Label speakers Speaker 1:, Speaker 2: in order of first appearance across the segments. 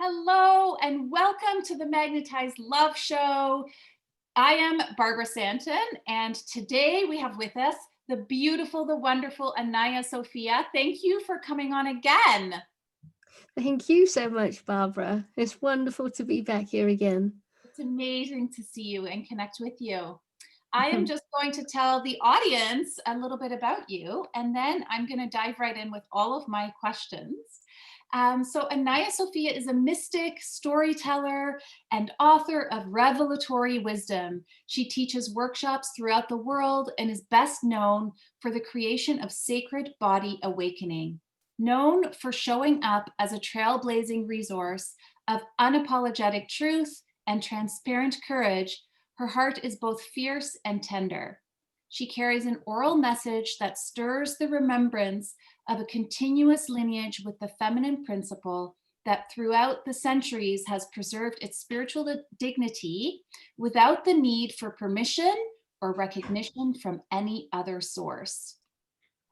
Speaker 1: Hello and welcome to the Magnetize Love Show. I am Barbara Santen, and today we have with us the beautiful, the wonderful Anaiya Sophia. Thank you for coming on again.
Speaker 2: Thank you so much, Barbara. It's wonderful to be back here again.
Speaker 1: It's amazing to see you and connect with you. I am just going to tell the audience a little bit about you, and then I'm going to dive right in with all of my questions. So Anaiya Sophia is a mystic, storyteller, and author of Revelatory Wisdom. She teaches workshops throughout the world and is best known for the creation of Sacred Body Awakening. Known for showing up as a trailblazing resource of unapologetic truth and transparent courage, her heart is both fierce and tender. She carries an oral message that stirs the remembrance of a continuous lineage with the feminine principle that throughout the centuries has preserved its spiritual dignity without the need for permission or recognition from any other source.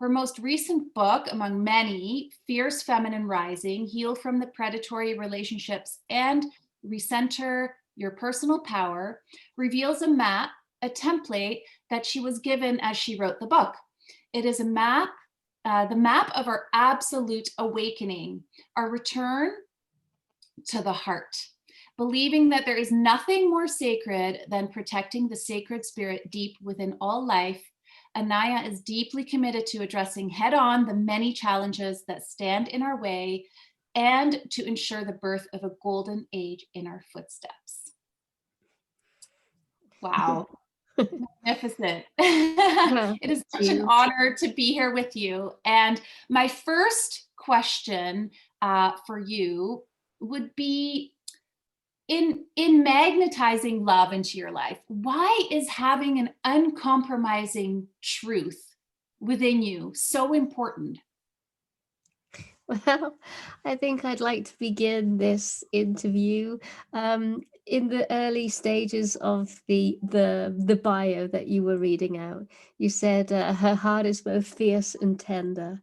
Speaker 1: Her most recent book, among many, Fierce Feminine Rising, Heal from the Predatory Relationships and Recenter Your Personal Power, reveals a map, a template that she was given as she wrote the book. It is a map, the map of our absolute awakening, our return to the heart, believing that there is nothing more sacred than protecting the sacred spirit deep within all life. Anaiya is deeply committed to addressing head-on the many challenges that stand in our way and to ensure the birth of a golden age in our footsteps. Wow. Magnificent.
Speaker 2: Well,
Speaker 1: It is
Speaker 2: thank
Speaker 1: such an
Speaker 2: you.
Speaker 1: honor to be here with you. And my first question for you would be, in magnetizing love into your life, why is having an uncompromising truth within you so important?
Speaker 2: Well, I think I'd like to begin this interview in the early stages of the bio that you were reading out. You said her heart is both fierce and tender.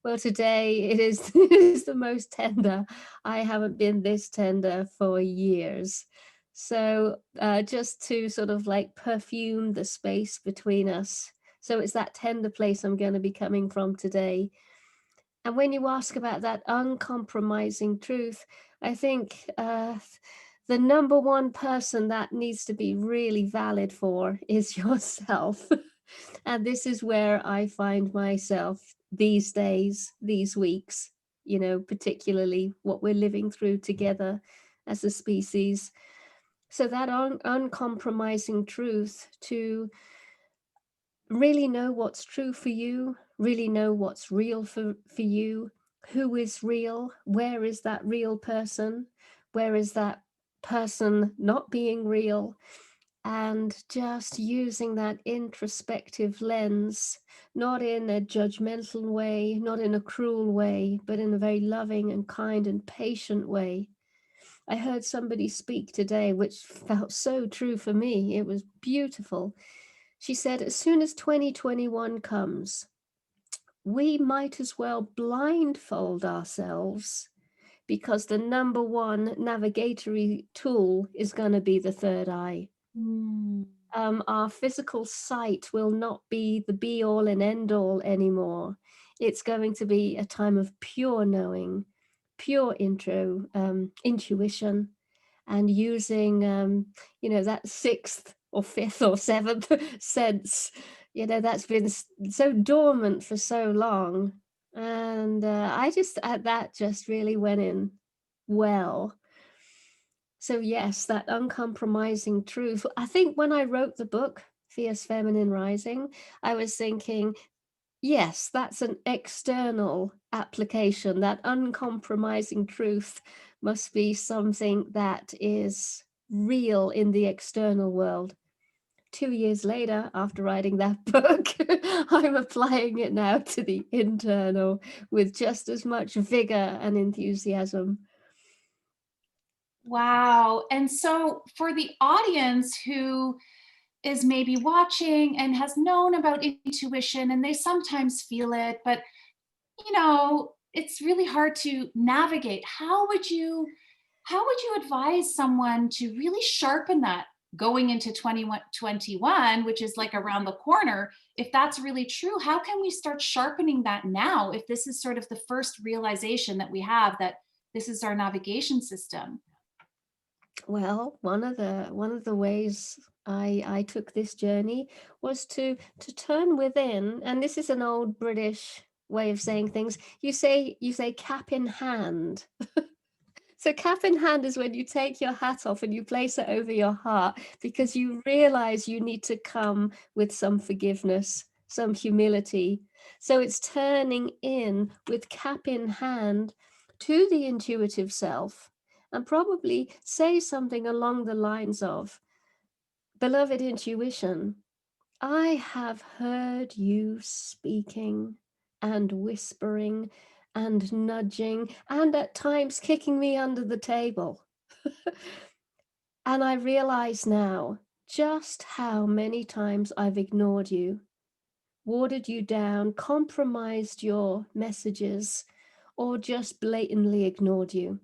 Speaker 2: Well, today it is, it is the most tender. I haven't been this tender for years. So just to sort of like perfume the space between us. So it's that tender place I'm going to be coming from today. And when you ask about that uncompromising truth, I think the number one person that needs to be really valid for is yourself. And this is where I find myself these days, these weeks, you know, particularly what we're living through together as a species. So that uncompromising truth to really know what's true for you, really know what's real for you, who is real, where is that real person, where is that person not being real, and just using that introspective lens, not in a judgmental way, not in a cruel way, but in a very loving and kind and patient way. I heard somebody speak today, which felt so true for me. It was beautiful. She said, as soon as 2021 comes, we might as well blindfold ourselves because the number one navigatory tool is going to be the third eye.
Speaker 1: Mm.
Speaker 2: Our physical sight will not be the be all and end all anymore. It's going to be a time of pure knowing, pure intuition, and using that sixth or fifth or seventh sense, that's been so dormant for so long. And I just that just really went in well. So yes, that uncompromising truth. I think when I wrote the book Fierce Feminine Rising, I was thinking, yes, that's an external application. That uncompromising truth must be something that is real in the external world. 2 years later, after writing that book, I'm applying it now to the internal with just as much vigor and enthusiasm.
Speaker 1: Wow. And so for the audience who is maybe watching and has known about intuition and they sometimes feel it, but it's really hard to navigate. how would you advise someone to really sharpen that going into 2021, which is like around the corner? If that's really true, how can we start sharpening that now if this is sort of the first realization that we have that this is our navigation system?
Speaker 2: Well, one of the ways I took this journey was to turn within, and this is an old British way of saying things. You say cap in hand. So cap in hand is when you take your hat off and you place it over your heart because you realize you need to come with some forgiveness, some humility. So it's turning in with cap in hand to the intuitive self and probably say something along the lines of, beloved intuition, I have heard you speaking and whispering and nudging and at times kicking me under the table. And I realize now just how many times I've ignored you, watered you down, compromised your messages, or just blatantly ignored you.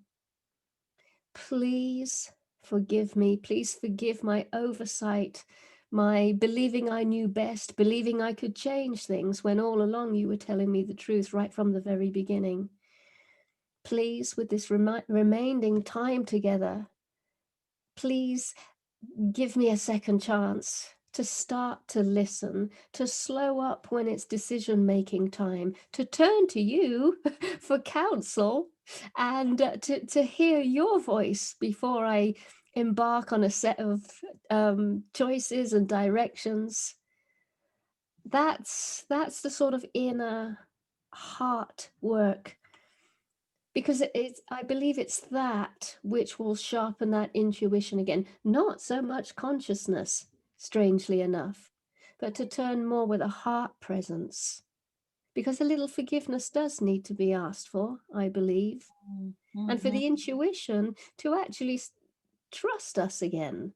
Speaker 2: Please forgive me. Please forgive my oversight, my believing I knew best, believing I could change things when all along you were telling me the truth right from the very beginning. Please, with this remaining time together, please give me a second chance to start to listen, to slow up when it's decision-making time, to turn to you for counsel, and to hear your voice before I embark on a set of choices and directions. That's the sort of inner heart work because it's I believe it's that which will sharpen that intuition again, not so much consciousness, strangely enough, but to turn more with a heart presence. Because a little forgiveness does need to be asked for, I believe. And for
Speaker 1: Mhm.
Speaker 2: the intuition to actually trust us again.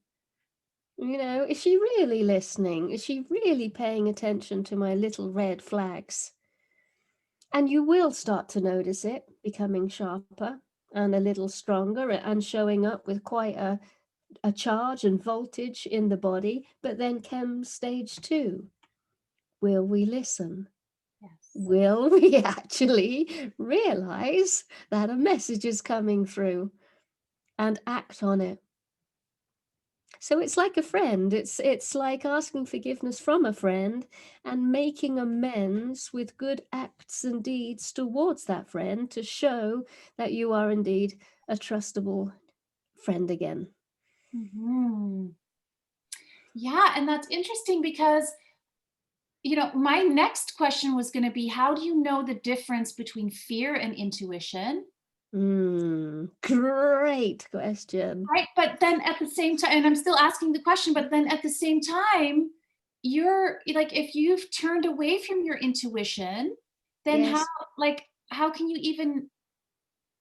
Speaker 2: Is she really listening? Is she really paying attention to my little red flags? And you will start to notice it becoming sharper and a little stronger and showing up with quite a charge and voltage in the body. But then comes stage two. Will we listen?
Speaker 1: Yes.
Speaker 2: Will we actually realize that a message is coming through and act on it? So it's like a friend. It's like asking forgiveness from a friend and making amends with good acts and deeds towards that friend to show that you are indeed a trustable friend again.
Speaker 1: Mhm. Yeah, and that's interesting because, my next question was going to be, how do you know the difference between fear and intuition?
Speaker 2: Great question.
Speaker 1: Right, but then at the same time, and I'm still asking the question, but then at the same time, you're like, if you've turned away from your intuition, then
Speaker 2: Yes.
Speaker 1: how can you even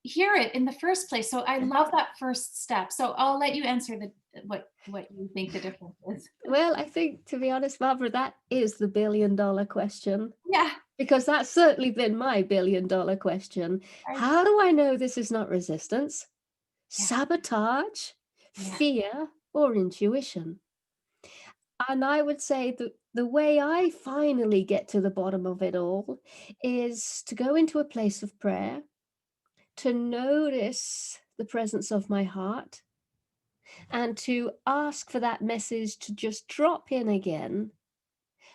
Speaker 1: hear it in the first place? So I love that first step. So I'll let you answer what you think the difference is.
Speaker 2: Well, I think, to be honest, Barbara, that is the billion-dollar question.
Speaker 1: Yeah,
Speaker 2: Because that's certainly been my billion-dollar question.
Speaker 1: right.
Speaker 2: How do I know this is not resistance,
Speaker 1: Yeah,
Speaker 2: sabotage,
Speaker 1: yeah.
Speaker 2: fear, or intuition? And I would say that the way I finally get to the bottom of it all is to go into a place of prayer, to notice the presence of my heart, and to ask for that message to just drop in again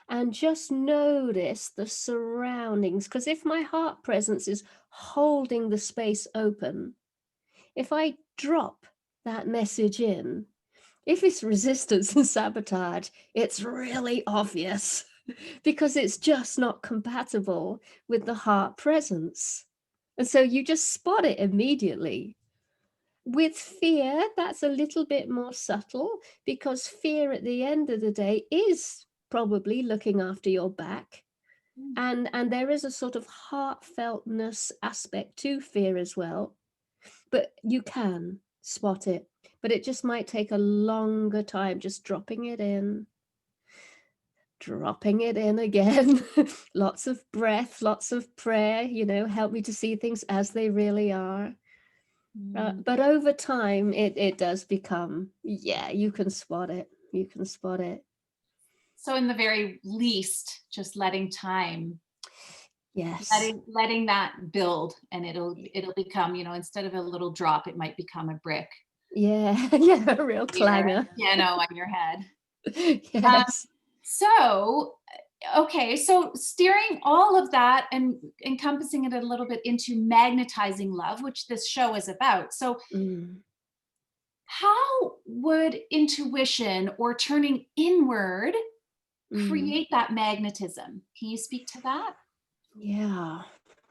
Speaker 2: and just notice the surroundings. Because if my heart presence is holding the space open, if I drop that message in, if it's resistance and sabotage, it's really obvious because it's just not compatible with the heart presence. And so you just spot it immediately. With fear, that's a little bit more subtle because fear at the end of the day is probably looking after your back.
Speaker 1: Mm,
Speaker 2: And there is a sort of heartfeltness aspect to fear as well, but you can spot it. But it just might take a longer time just dropping it in again. Lots of breath, lots of prayer, help me to see things as they really are.
Speaker 1: Mm.
Speaker 2: But over time, it does become, yeah, you can spot it. You can spot it.
Speaker 1: So in the very least, just letting time,
Speaker 2: Yes.
Speaker 1: letting that build, and it'll become, instead of a little drop, it might become a brick
Speaker 2: Yeah, yeah, a real
Speaker 1: here
Speaker 2: clanger.
Speaker 1: and a piano on your head. Um,
Speaker 2: Yes.
Speaker 1: so, okay, so steering all of that and encompassing it a little bit into magnetizing love, which this show is about. So,
Speaker 2: Mm,
Speaker 1: how would intuition or turning inward
Speaker 2: mm.
Speaker 1: create that magnetism? Can you speak to that?
Speaker 2: Yeah.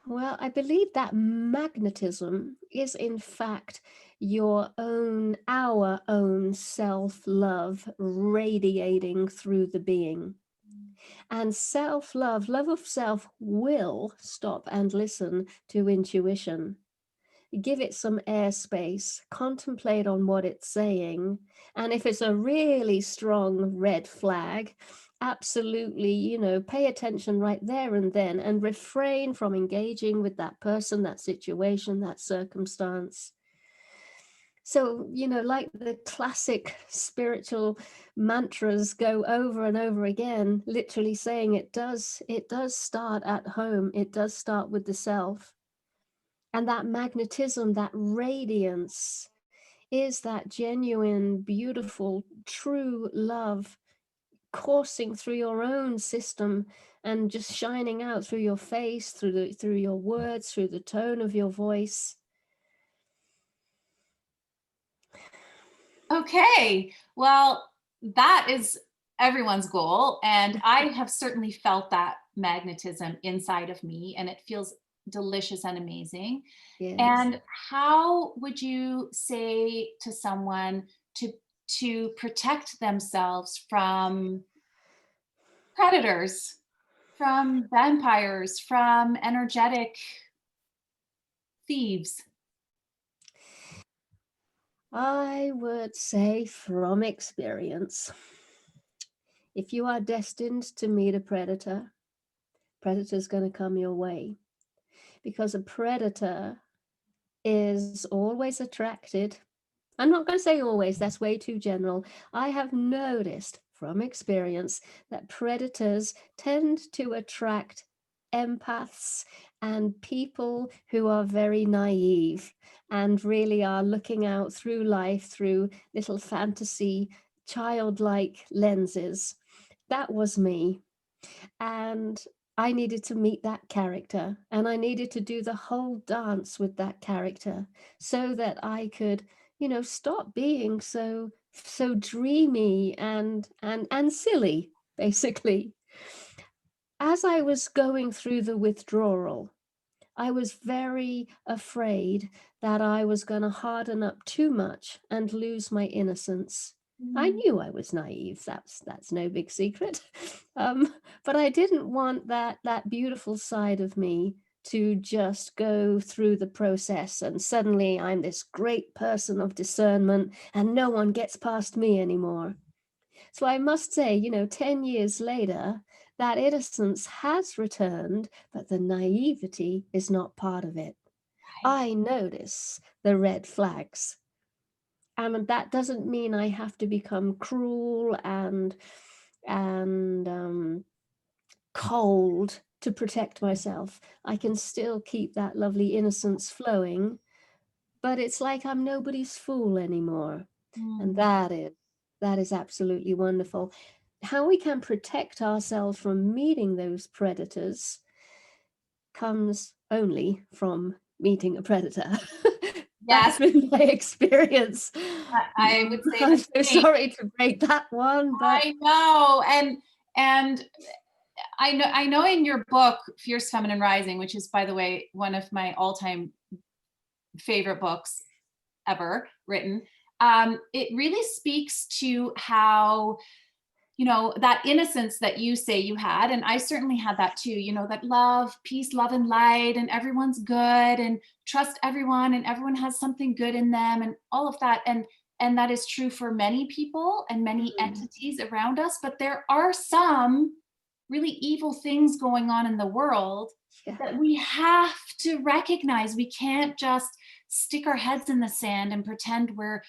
Speaker 2: Well, I believe that magnetism is, in fact, our own self love radiating through the being. And self love, love of self, will stop and listen to intuition. Give it some airspace, contemplate on what it's saying. And if it's a really strong red flag, absolutely, pay attention right there and then and refrain from engaging with that person, that situation, that circumstance. So, like the classic spiritual mantras go over and over again, literally saying it does start at home. It does start with the self. And that magnetism, that radiance, is that genuine, beautiful, true love coursing through your own system and just shining out through your face, through your words, through the tone of your voice.
Speaker 1: Okay, well, that is everyone's goal. And I have certainly felt that magnetism inside of me, and it feels delicious and amazing.
Speaker 2: Yes.
Speaker 1: And how would you say to someone to protect themselves from predators, from vampires, from energetic thieves?
Speaker 2: I would say from experience, if you are destined to meet a predator's going to come your way, because a predator is always attracted. I'm not going to say always, that's way too general. I have noticed from experience that predators tend to attract empaths and people who are very naive and really are looking out through life through little fantasy, childlike lenses. That was me. And I needed to meet that character and I needed to do the whole dance with that character so that I could, stop being so dreamy and silly, basically. As I was going through the withdrawal, I was very afraid that I was going to harden up too much and lose my innocence. I
Speaker 1: Mm,
Speaker 2: knew I was naive. That's no big secret. Um, but I didn't want that beautiful side of me to just go through the process and suddenly I'm this great person of discernment and no one gets past me anymore. So I must say, 10 years later, that innocence has returned, but the naivety is not part of it.
Speaker 1: right.
Speaker 2: I notice the red flags. And that doesn't mean I have to become cruel and cold to protect myself. I can still keep that lovely innocence flowing, but it's like I'm nobody's fool anymore. And
Speaker 1: Mm,
Speaker 2: that is absolutely wonderful. How we can protect ourselves from meeting those predators comes only from meeting a predator. That's
Speaker 1: yes,
Speaker 2: been my experience.
Speaker 1: I would say
Speaker 2: I'm
Speaker 1: the
Speaker 2: so
Speaker 1: same.
Speaker 2: sorry to break that one, but
Speaker 1: I know, and I know in your book, Fierce Feminine Rising, which is, by the way, one of my all-time favorite books ever written, it really speaks to how, that innocence that you say you had, and I certainly had that too, that love, peace, love, and light, and everyone's good, and trust everyone, and everyone has something good in them, and all of that. And that is true for many people and many
Speaker 2: mm,
Speaker 1: entities around us, but there are some really evil things going on in the world
Speaker 2: yeah,
Speaker 1: that we have to recognize. We can't just stick our heads in the sand and pretend we're,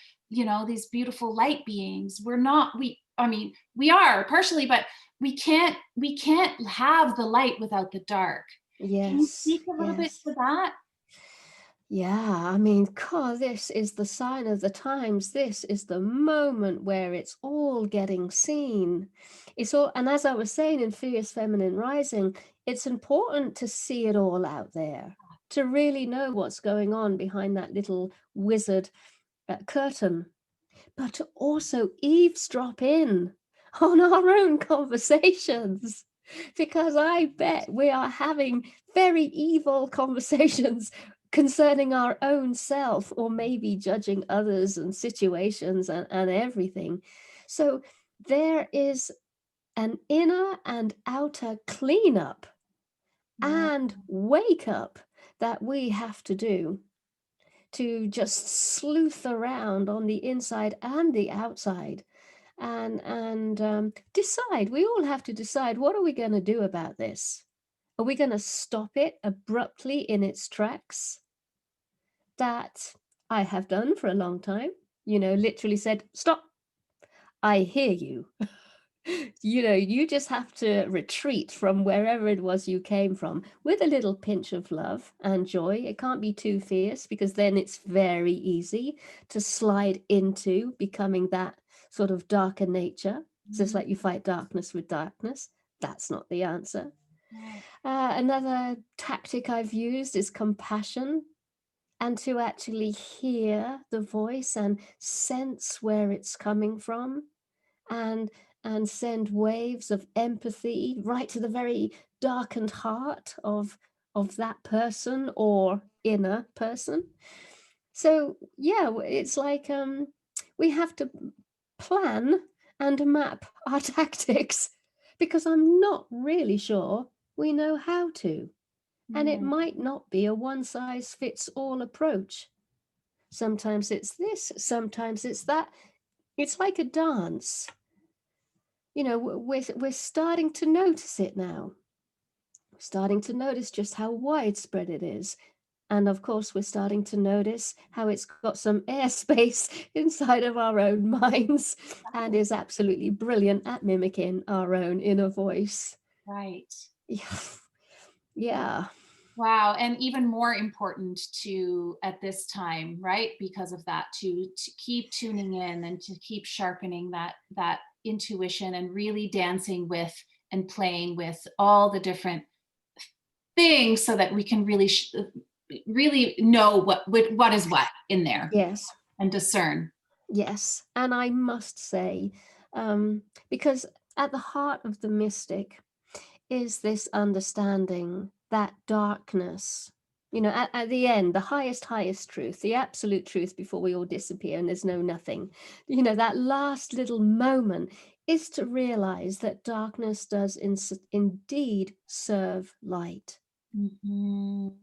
Speaker 1: these beautiful light beings. We're not, I mean, we are partially, but we can't have the light without the dark. Can you
Speaker 2: Yes,
Speaker 1: speak a little bit
Speaker 2: yes.
Speaker 1: to that?
Speaker 2: Yeah, I mean, God, this is the sign of the times. This is the moment where it's all getting seen. It's all, and as I was saying in Fierce Feminine Rising, it's important to see it all out there, to really know what's going on behind that little wizard curtain, but to also eavesdrop in on our own conversations. Because I bet we are having very evil conversations concerning our own self, or maybe judging others and situations and everything. So there is an inner and outer cleanup
Speaker 1: Yeah.
Speaker 2: and wake up that we have to do, to just sleuth around on the inside and the outside, and decide. We all have to decide, what are we going to do about this? Are we going to stop it abruptly in its tracks? That I have done for a long time, literally said, stop, I hear you. You just have to retreat from wherever it was you came from with a little pinch of love and joy. It can't be too fierce, because then it's very easy to slide into becoming that sort of darker nature. So it's like you fight darkness with darkness. That's not the answer.
Speaker 1: Right.
Speaker 2: Another tactic I've used is compassion, and to actually hear the voice and sense where it's coming from, and send waves of empathy right to the very darkened heart of that person or inner person. So yeah, it's like we have to plan and map our tactics, because I'm not really sure we know how to, and it
Speaker 1: Mm.
Speaker 2: might not be a one size fits all approach. Sometimes it's this, sometimes it's that. It's like a dance. We're starting to notice it now. We're starting to notice just how widespread it is. And of course, we're starting to notice how it's got some airspace inside of our own minds, and is absolutely brilliant at mimicking our own inner voice.
Speaker 1: Right.
Speaker 2: Yeah. Yeah.
Speaker 1: Wow. And even more important to at this time, right? Because of that, to keep tuning in and to keep sharpening that intuition, and really dancing with and playing with all the different things, so that we can really know what is what in there,
Speaker 2: Yes.
Speaker 1: and discern.
Speaker 2: Yes. And I must say, because at the heart of the mystic is this understanding that darkness, at the end, the highest truth, the absolute truth before we all disappear and there's no nothing, that last little moment is to realize that darkness does indeed serve light.
Speaker 1: Mhm.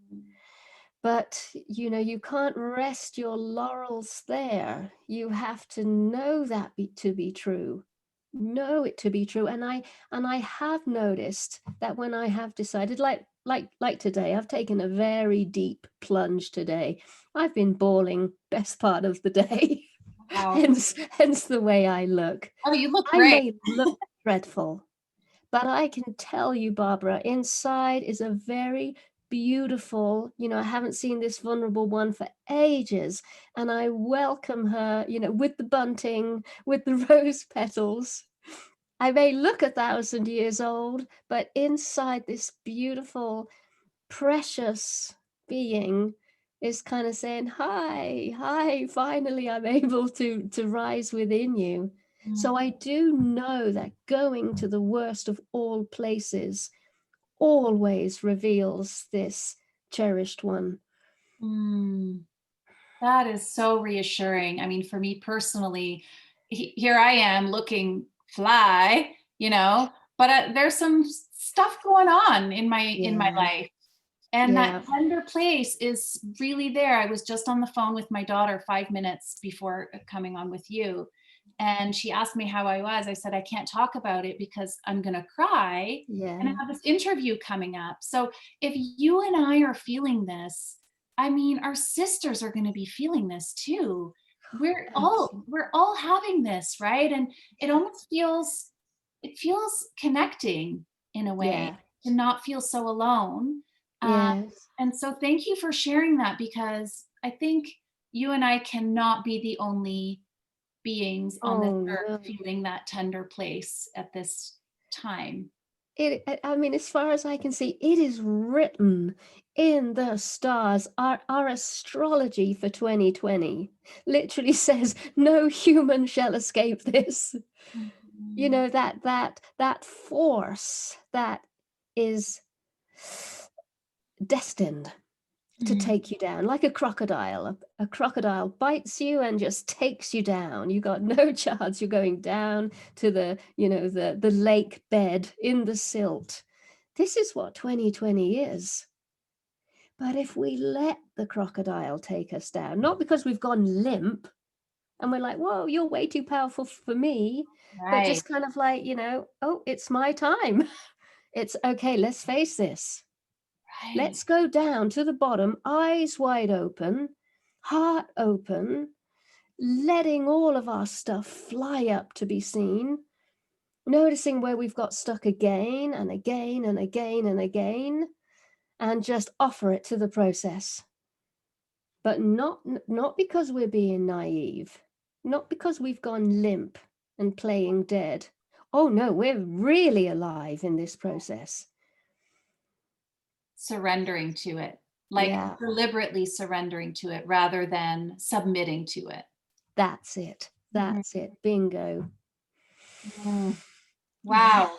Speaker 2: But you can't rest your laurels there. You have to know that to be true. Know it to be true. And I have noticed that when I have decided, like today, I've taken a very deep plunge today. I've been bawling best part of the day.
Speaker 1: Wow.
Speaker 2: hence the way I look.
Speaker 1: Oh, you look
Speaker 2: I
Speaker 1: great.
Speaker 2: may look dreadful, but I can tell you, Barbara, inside is a very beautiful, I haven't seen this vulnerable one for ages. And I welcome her, with the bunting, with the rose petals. I may look 1,000 years old, but inside this beautiful, precious being is kind of saying, hi, hi, finally I'm able to rise within you. So I do know that going to the worst of all places always reveals this cherished one.
Speaker 1: Mm. That is so reassuring. I mean, for me personally, here I am looking fly, but there's some stuff going on in my
Speaker 2: Yeah,
Speaker 1: life, and that
Speaker 2: yeah,
Speaker 1: tender place is really there. I was just on the phone with my daughter 5 minutes before coming on with you, and she asked me how I was. I said I can't talk about it because I'm gonna cry, and I
Speaker 2: yeah,
Speaker 1: have this interview coming up. So if you and I are feeling this, I mean, our sisters are going to be feeling this too.
Speaker 2: Absolutely.
Speaker 1: We're all having this, right? And it almost feels, it feels connecting in a way
Speaker 2: Yeah.
Speaker 1: to not feel so alone. Uh,
Speaker 2: Yes.
Speaker 1: and so thank you for sharing that, because I think you and I cannot be the only beings on this
Speaker 2: Oh
Speaker 1: earth
Speaker 2: no.
Speaker 1: feeling that tender place at this time.
Speaker 2: I mean, as far as I can see, it is written in the stars. Our astrology for 2020 literally says no human shall escape this. You
Speaker 1: Mhm.
Speaker 2: know, that force that is destined to
Speaker 1: Mhm.
Speaker 2: take you down like a crocodile. A crocodile bites you and just takes you down. You got no chance. You're going down to the, the lake bed in the silt. This is what 2020 is. But if we let the crocodile take us down, not because we've gone limp and we're like, whoa, you're way too powerful for me, but
Speaker 1: Right,
Speaker 2: just kind of like, oh, it's my time. It's okay, let's face this.
Speaker 1: right.
Speaker 2: Let's go down to the bottom, eyes wide open, heart open, letting all of our stuff fly up to be seen, noticing where we've got stuck again and again and again and again, and just offer it to the process. But not because we're being naive, not because we've gone limp and playing dead. Oh no, we're really alive in this process.
Speaker 1: Surrendering to it, like
Speaker 2: Yeah,
Speaker 1: deliberately surrendering to it rather than submitting to it.
Speaker 2: that's it.
Speaker 1: Mhm.
Speaker 2: That's it. Bingo.
Speaker 1: Mm.
Speaker 2: Yeah.
Speaker 1: Wow.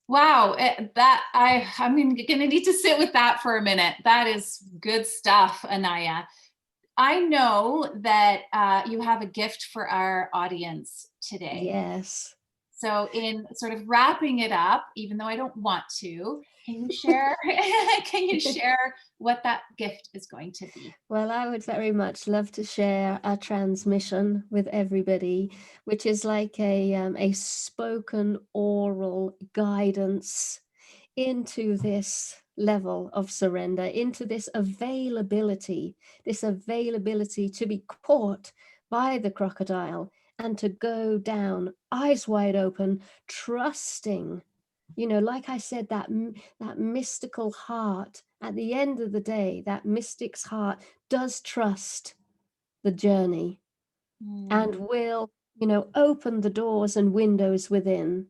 Speaker 1: Wow, I'm gonna need to sit with that for a minute. That is good stuff, Anaiya. I know that you have a gift for our audience today.
Speaker 2: Yes.
Speaker 1: So, in sort of wrapping it up, even though I don't want to, can you share? Can you share what that gift is going to be?
Speaker 2: Well, I would very much love to share a transmission with everybody, which is like a spoken oral guidance into this level of surrender, into this availability to be caught by the crocodile and to go down, eyes wide open, trusting. Like I said, that mystical heart, at the end of the day, that mystic's heart does trust the journey and
Speaker 1: Mm,
Speaker 2: will, open the doors and windows within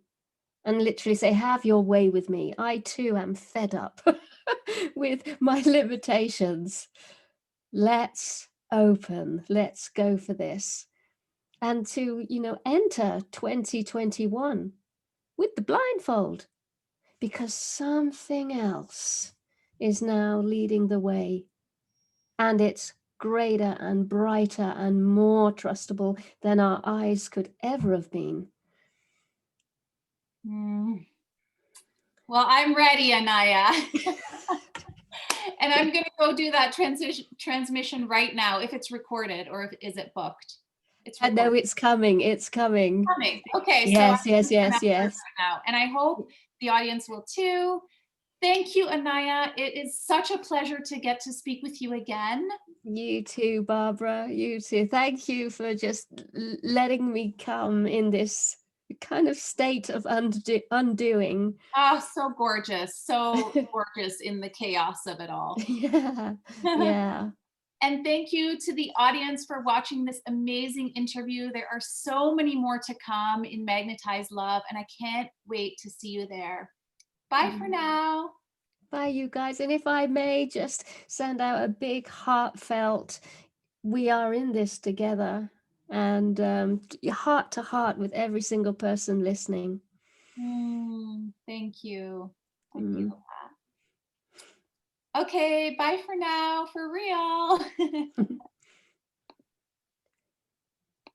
Speaker 2: and literally say, have your way with me. I too am fed up with my limitations. Let's open, let's go for this. And to, enter 2021 with the blindfold, because something else is now leading the way, and it's greater and brighter and more trustable than our eyes could ever have been.
Speaker 1: mm. Well, I'm ready, Anaya. And I'm going to go do that transmission right now, if it's recorded, or if, is it booked? It's
Speaker 2: I know
Speaker 1: recorded.
Speaker 2: it's coming, it's coming.
Speaker 1: Coming. Okay, so I'm
Speaker 2: Yes, yes,
Speaker 1: going to turn
Speaker 2: yes,
Speaker 1: that first
Speaker 2: yes.
Speaker 1: right now. And I hope the audience will too. Thank you, Anaya. It is such a pleasure to get to speak with you again.
Speaker 2: You too, Barbara. You too. Thank you for just letting me come in this kind of state of undoing.
Speaker 1: Oh, so gorgeous in the chaos of it all.
Speaker 2: Yeah, yeah.
Speaker 1: And thank you to the audience for watching this amazing interview. There are so many more to come in Magnetize Love, and I can't wait to see you there. Bye for
Speaker 2: Mm.
Speaker 1: now.
Speaker 2: Bye, you guys. And if I may just send out a big heartfelt, we are in this together, and heart to heart with every single person listening.
Speaker 1: Thank you. I feel
Speaker 2: Mm.
Speaker 1: that. Okay, bye for now, for real.